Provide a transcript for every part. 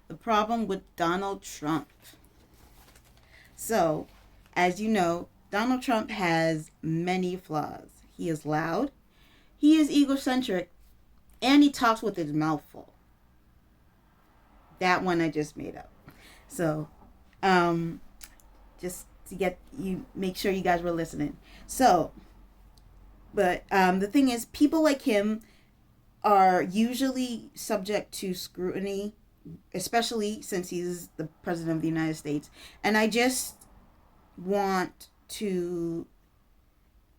The problem with Donald Trump. So, as you know, Donald Trump has many flaws. He is loud, he is egocentric, and he talks with his mouth full. That one I just made up. So, um, just to get you, make sure you guys were listening. So, but the thing is, people like him are usually subject to scrutiny, especially since he's the president of the United States. And want to,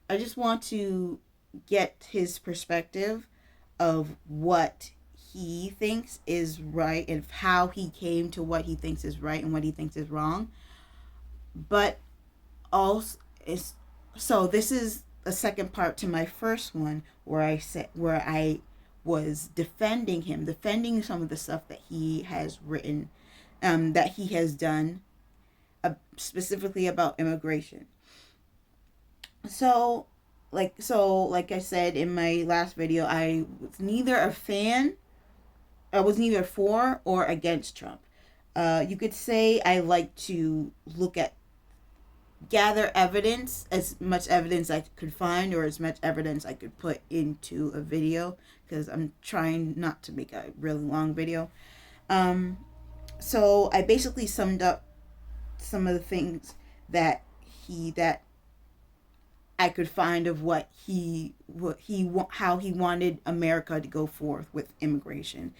I just want to get his perspective of what he thinks is right and how he came to what he thinks is right and what he thinks is wrong. But also, is so this is a second part to my first one where I was defending him, defending some of the stuff that he has written, that he has done, specifically about immigration. So, like I said in my last video, I was neither for or against Trump. You could say I like to gather evidence, as much evidence I could find, or as much evidence I could put into a video, because I'm trying not to make a really long video. Um, so I basically summed up some of the things that that I could find of how he wanted America to go forth with immigration.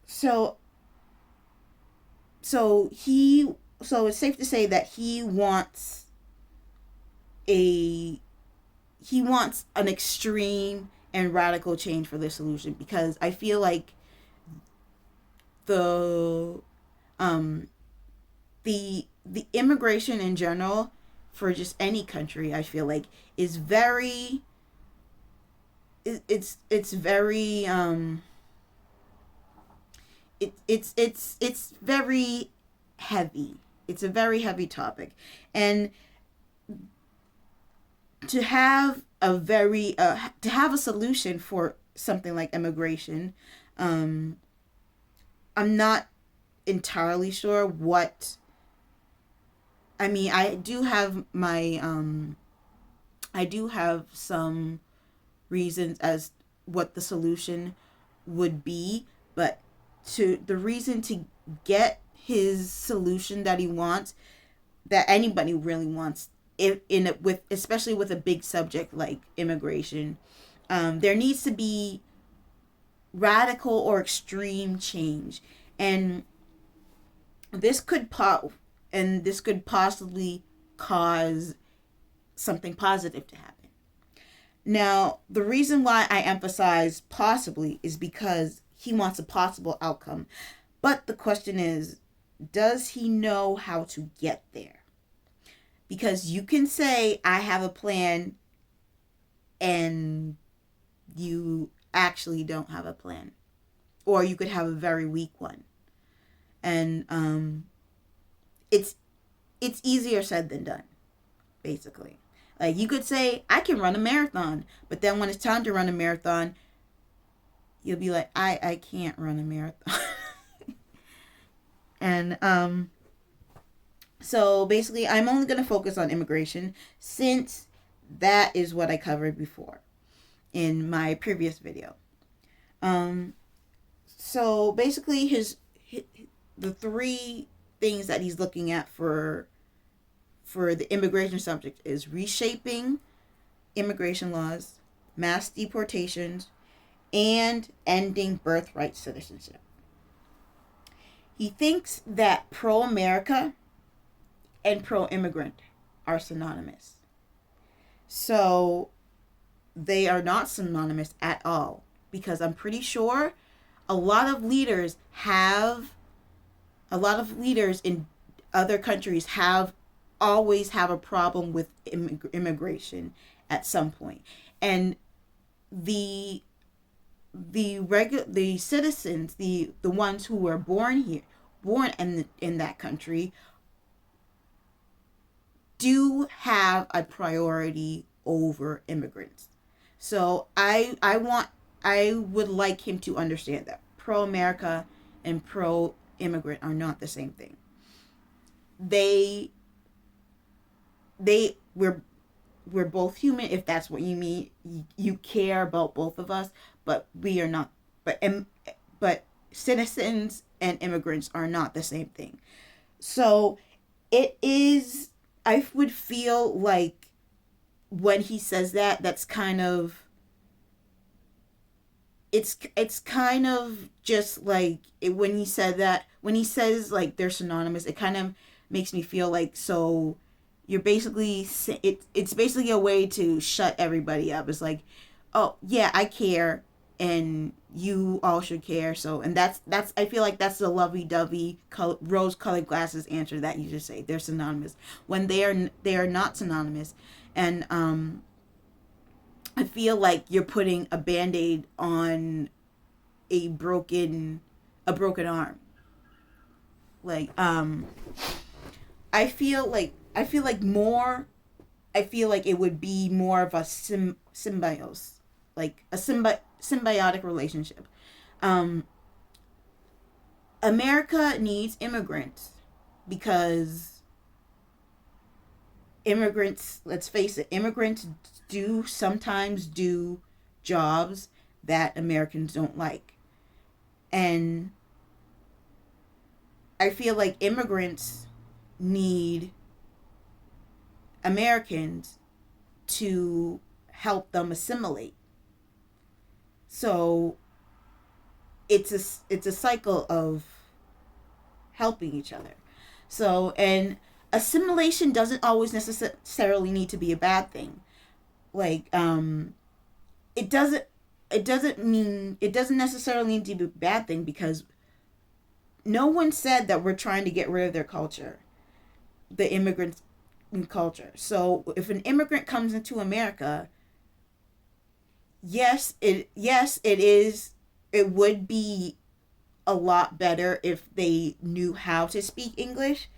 So so he so it's safe to say that a he wants an extreme and radical change for this solution, because I feel like the um the immigration in general for just any country, I feel like, is very it's very it's very heavy. It's a very heavy topic, and to have a solution for something like immigration, um, I'm not entirely sure what. I mean, I do have some reasons as what the solution would be, but to the reason to get his solution that he wants, that anybody really wants, if in it with especially with a big subject like immigration, there needs to be radical or extreme change, and this could this could possibly cause something positive to happen. Now, the reason why I emphasize possibly is because he wants a possible outcome. But the question is, does he know how to get there? Because you can say, I have a plan, and you actually don't have a plan. Or you could have a very weak one. And it's easier said than done, basically. Like, you could say, I can run a marathon, but then when it's time to run a marathon, you'll be like, I can't run a marathon. And so basically, I'm only going to focus on immigration, since that is what I covered before in my previous video. So basically, the three things that he's looking at for the immigration subject is reshaping immigration laws, mass deportations, and ending birthright citizenship. He thinks that pro-America and pro-immigrant are synonymous. So they are not synonymous at all, because I'm pretty sure a lot of leaders in other countries always have a problem with immigration at some point. And the citizens, the ones who were born in that country, do have a priority over immigrants. So I would like him to understand that pro America and pro immigrant are not the same thing. They they we're both human, if that's what you mean. You care about both of us, but we are not. But citizens and immigrants are not the same thing. So it is. I would feel like when he says that, that's kind of, it's kind of just like it, when he said that, when he says like they're synonymous, it kind of makes me feel like, so you're basically, it's basically a way to shut everybody up. It's like, oh yeah, I care, and you all should care. So, and that's I feel like that's the lovey-dovey rose colored glasses answer that you just say they're synonymous, when they are not synonymous. And I feel like you're putting a band-aid on a broken arm. Like I feel like more I feel like it would be more of a symbiosis, like a symbiotic relationship. Um America needs immigrants because immigrants, let's face it, immigrants do sometimes do jobs that Americans don't like. And I feel like immigrants need Americans to help them assimilate. So it's a cycle of helping each other. So, and assimilation doesn't always necessarily need to be a bad thing. Like it doesn't it doesn't necessarily need to be a bad thing, because no one said that we're trying to get rid of their culture, the immigrant culture. So if an immigrant comes into America, it would be a lot better if they knew how to speak English,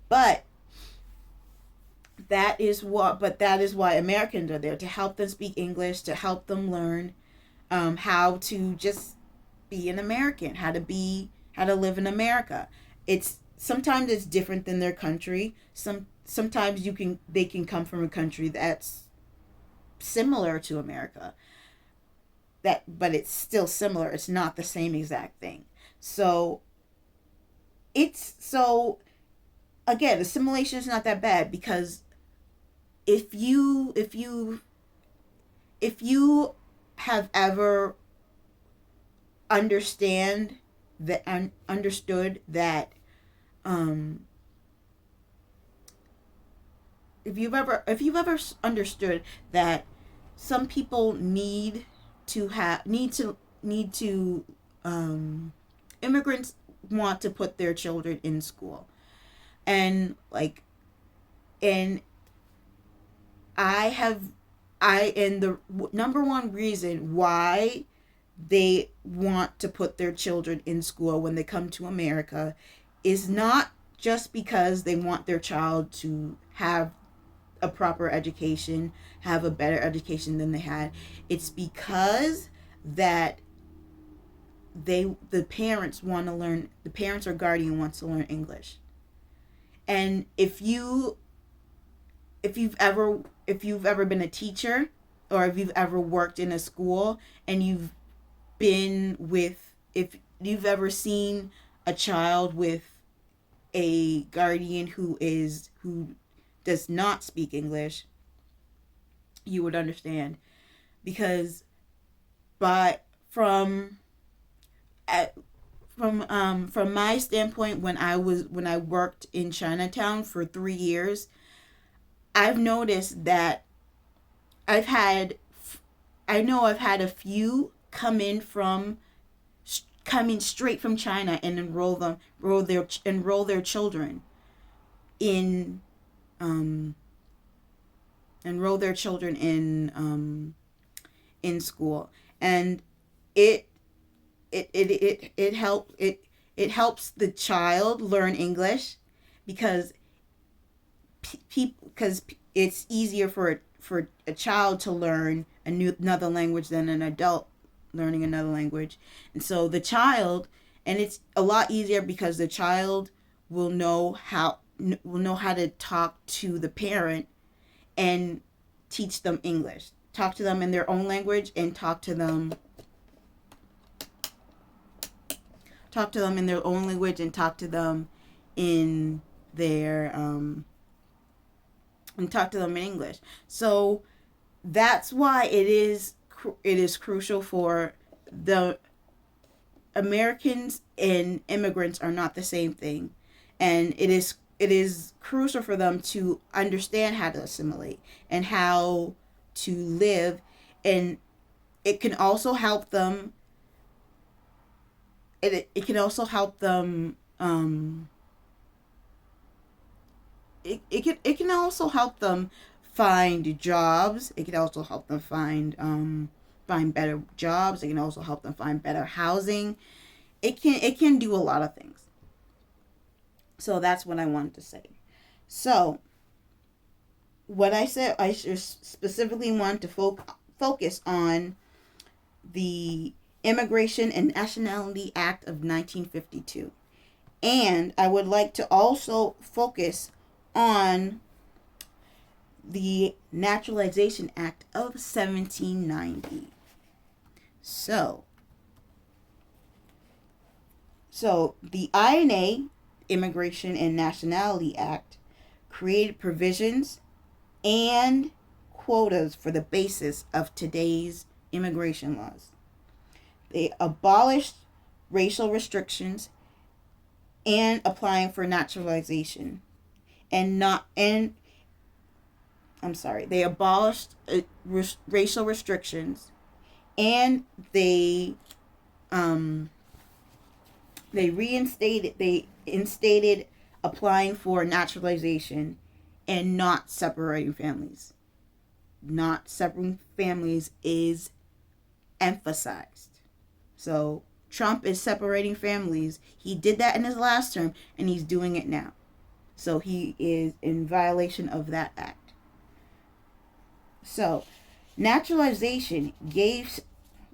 but that is why Americans are there, to help them speak English, to help them learn how to just be an American, how to live in America. It's sometimes it's different than their country. Sometimes they can come from a country that's similar to America. But it's still similar. It's not the same exact thing. So so again, assimilation is not that bad, because if you have ever understood that um if you've ever understood that some people need to immigrants want to put their children in school, and like, and I have I and the number one reason why they want to put their children in school when they come to America is not just because they want their child to have a proper education, have a better education than they had. It's because that the parents want to learn, the parents or guardian wants to learn English. And if you've ever been a teacher, or if you've ever worked in a school, and if you've ever seen a child with a guardian who does not speak English, you would understand. Because but from my standpoint, when I worked in Chinatown for 3 years, I've noticed that I've had I've had a few come in straight from China and enroll their children in um enroll their children in school. And it it helps the child learn English, because it's easier for a child to learn another language than an adult learning another language. And so the child And it's a lot easier because the child will know how to talk to the parent and teach them English. Talk to them in their own language and talk to them in their own language and talk to them in their and talk to them in English. So that's why it is crucial for the Americans and immigrants are not the same thing, and it is crucial for them to understand how to assimilate and how to live, and it can also help them. It can also help them. It can also help them find jobs. It can also help them find better jobs. It can also help them find better housing. It can do a lot of things. So that's what I wanted to say. So what I said, I just specifically wanted to focus on the Immigration and Nationality Act of 1952. And I would like to also focus on the Naturalization Act of 1790. So the INA, Immigration and Nationality Act, created provisions and quotas for the basis of today's immigration laws. They abolished racial restrictions and applying for naturalization and not and I'm sorry, they abolished racial restrictions, and they instated applying for naturalization and not separating families. Not separating families is emphasized. So Trump is separating families. He did that in his last term, and he's doing it now. So he is in violation of that act. So naturalization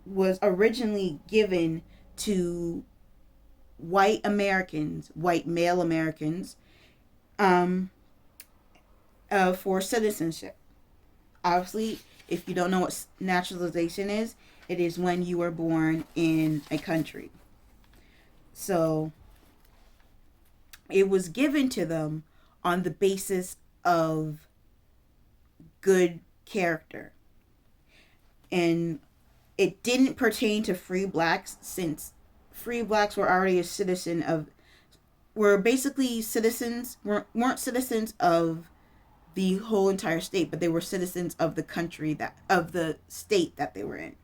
was originally given to white Americans, white male Americans, for citizenship. Obviously, if you don't know what naturalization is, it is when you were born in a country. So it was given to them on the basis of good character. And it didn't pertain to free blacks, since free blacks were already were basically citizens, weren't citizens of the whole entire state, but they were citizens of the state that they were in.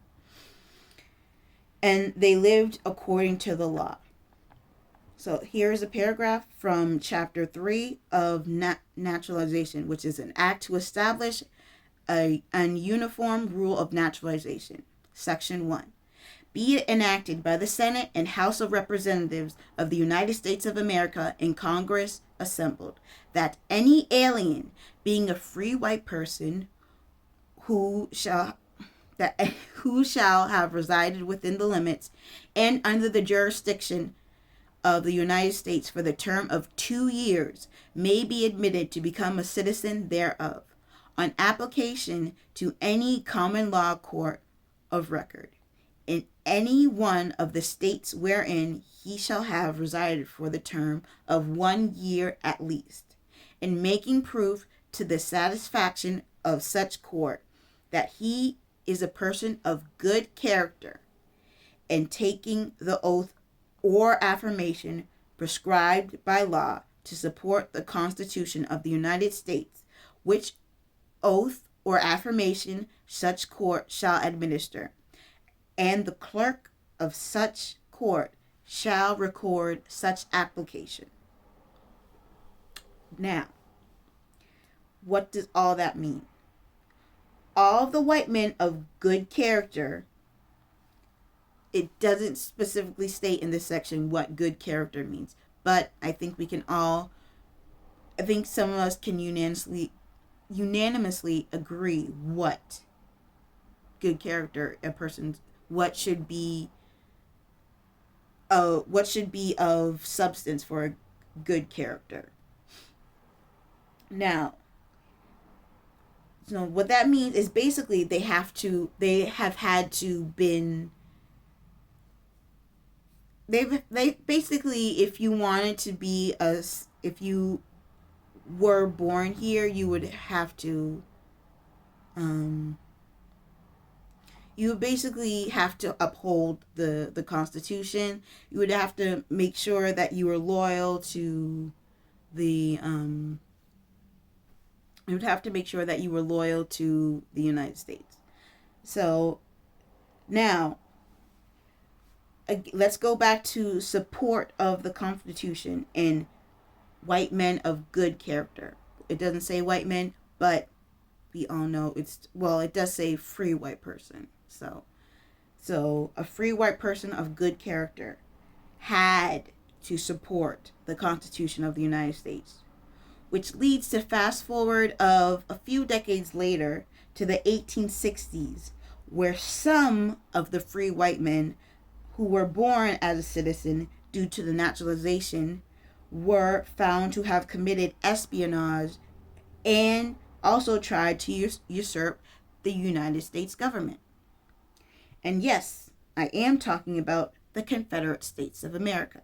And they lived according to the law. So here's a paragraph from Chapter 3 of Naturalization, which is an act to establish a uniform rule of naturalization. Section 1. Be it enacted by the Senate and House of Representatives of the United States of America in Congress assembled, that any alien, being a free white person, who shall have resided within the limits and under the jurisdiction of the United States for the term of 2 years, may be admitted to become a citizen thereof, on application to any common law court of record, in any one of the states wherein he shall have resided for the term of 1 year at least, in making proof to the satisfaction of such court that he is a person of good character, and taking the oath or affirmation prescribed by law to support the Constitution of the United States, which oath or affirmation such court shall administer, and the clerk of such court shall record such application. Now, what does all that mean? All the white men of good character, it doesn't specifically state in this section what good character means, but I think some of us can unanimously agree what good character what should be what should be of substance for a good character. Now, so what that means is basically they have had to been they basically, if you wanted to be if you were born here, you would have to um you would basically have to uphold the Constitution. You would have to make sure that you were loyal to the you would have to make sure that you were loyal to the United States. So now, let's go back to support of the Constitution and white men of good character. It doesn't say white men, but we all know it does say free white person. So a free white person of good character had to support the Constitution of the United States, which leads to fast forward of a few decades later to the 1860s, where some of the free white men who were born as a citizen due to the naturalization were found to have committed espionage and also tried to usurp the United States government. And yes, I am talking about the Confederate States of America.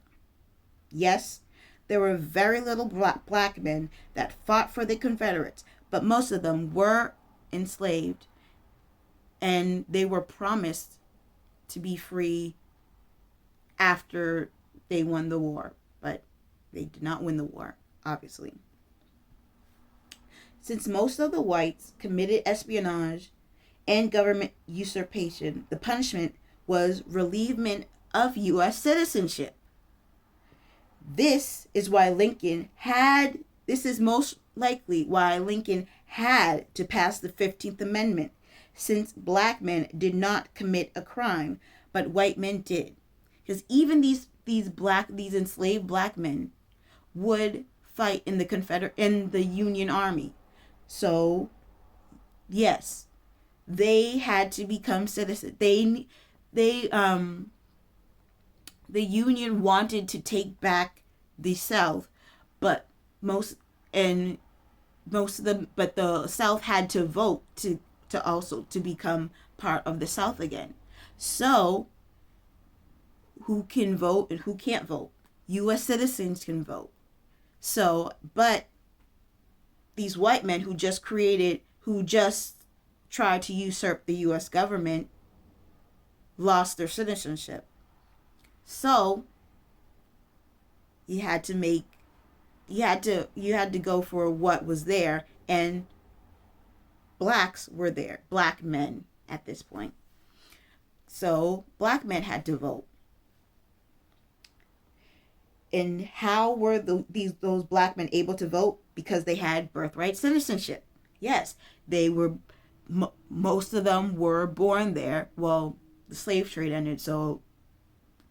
Yes, there were very little black men that fought for the Confederates, but most of them were enslaved, and they were promised to be free after they won the war, but they did not win the war, obviously. Since most of the whites committed espionage and government usurpation, the punishment was relievement of U.S. citizenship. This is most likely why Lincoln had to pass the 15th Amendment, since black men did not commit a crime, but white men did. Because even these enslaved black men would fight in the Union Army. So, yes, they had to become citizens. The Union wanted to take back the South, but the South had to vote to also to become part of the South again. So, who can vote and who can't vote? U.S. citizens can vote. So, but these white men who just tried to usurp the U.S. government lost their citizenship. So, you had to go for what was there, and blacks were there, black men at this point. So, black men had to vote. And how were those black men able to vote? Because they had birthright citizenship. Yes, they were. Most of them were born there. Well, the slave trade ended, so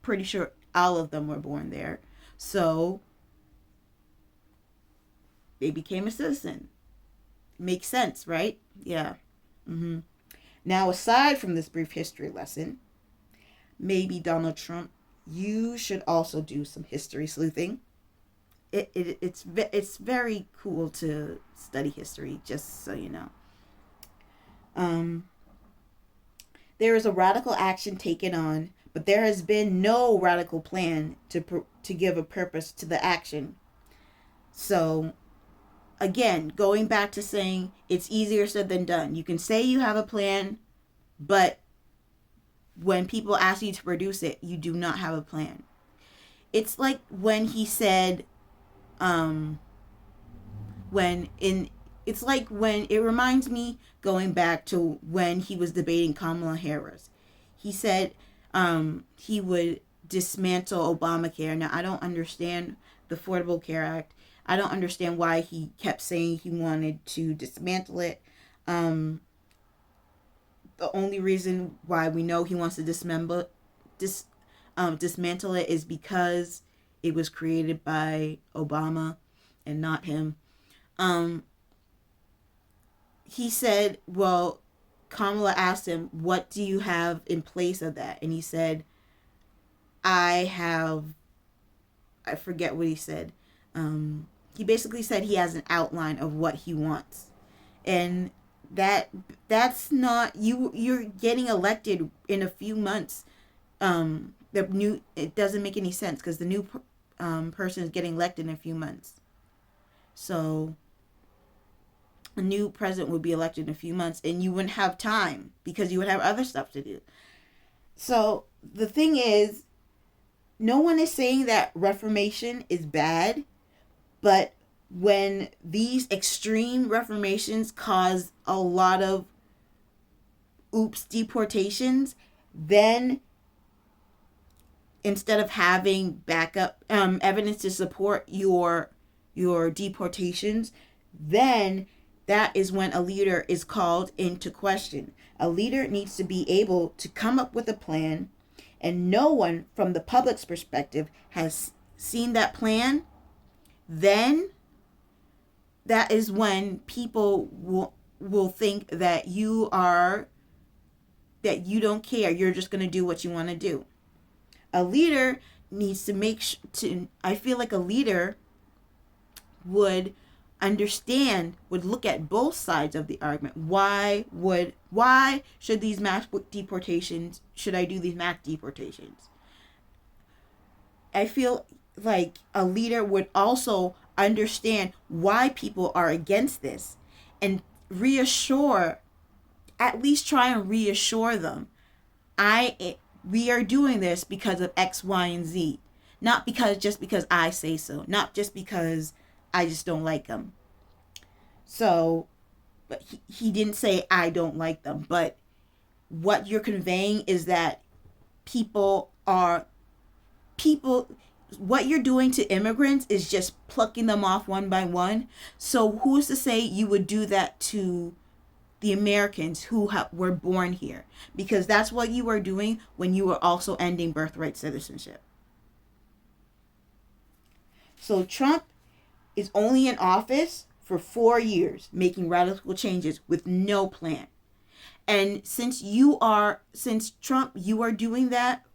pretty sure all of them were born there. So they became a citizen. Makes sense, right? Yeah. Mm-hmm. Now, aside from this brief history lesson, maybe Donald Trump, you should also do some history sleuthing. It's very cool to study history, just so you know. There is a radical action taken on, but there has been no radical plan to give a purpose to the action. So, again, going back to saying it's easier said than done. You can say you have a plan, but when people ask you to produce it, you do not have a plan. It's like when he said, it reminds me going back to when he was debating Kamala Harris. He said he would dismantle Obamacare. Now, I don't understand the Affordable Care Act. I don't understand why he kept saying he wanted to dismantle it. The only reason why we know he wants to dismantle it is because it was created by Obama and not him. He said, well, Kamala asked him, what do you have in place of that? And he said, I forget what he said. He basically said he has an outline of what he wants, and that's not you. You're getting elected in a few months. The new it doesn't make any sense because the new person is getting elected in a few months. So a new president would be elected in a few months, and you wouldn't have time because you would have other stuff to do. So the thing is, no one is saying that reformation is bad, but when these extreme reformations cause a lot of deportations, then instead of having backup evidence to support your deportations, then that is when a leader is called into question. A leader needs to be able to come up with a plan, and no one from the public's perspective has seen that plan. Then that is when people will think that you don't care. You're just going to do what you want to do. A leader needs to I feel like a leader would look at both sides of the argument. Why should these mass deportations, should I do these mass deportations? I feel like a leader would also understand why people are against this and at least try and reassure them. We are doing this because of X, Y, and Z. Not just because I say so. Not just because I just don't like them. So, but he didn't say I don't like them. But what you're conveying is that what you're doing to immigrants is just plucking them off one by one. So who's to say you would do that to the Americans who were born here? Because that's what you were doing when you were also ending birthright citizenship. So Trump is only in office for 4 years, making radical changes with no plan. And since Trump, you are doing that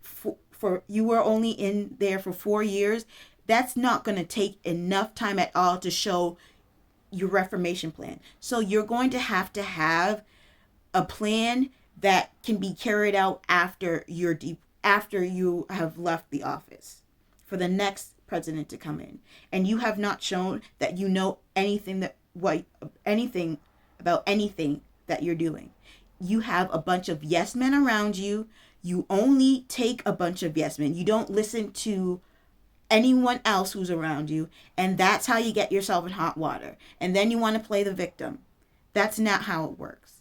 you were only in there for 4 years, that's not going to take enough time at all to show your reformation plan. So you're going to have a plan that can be carried out after you have left the office for the next president to come in. And you have not shown that you know anything about anything that you're doing. You have a bunch of yes men around you. You only take a bunch of yes men. You don't listen to anyone else who's around you, and that's how you get yourself in hot water. And then you want to play the victim. That's not how it works.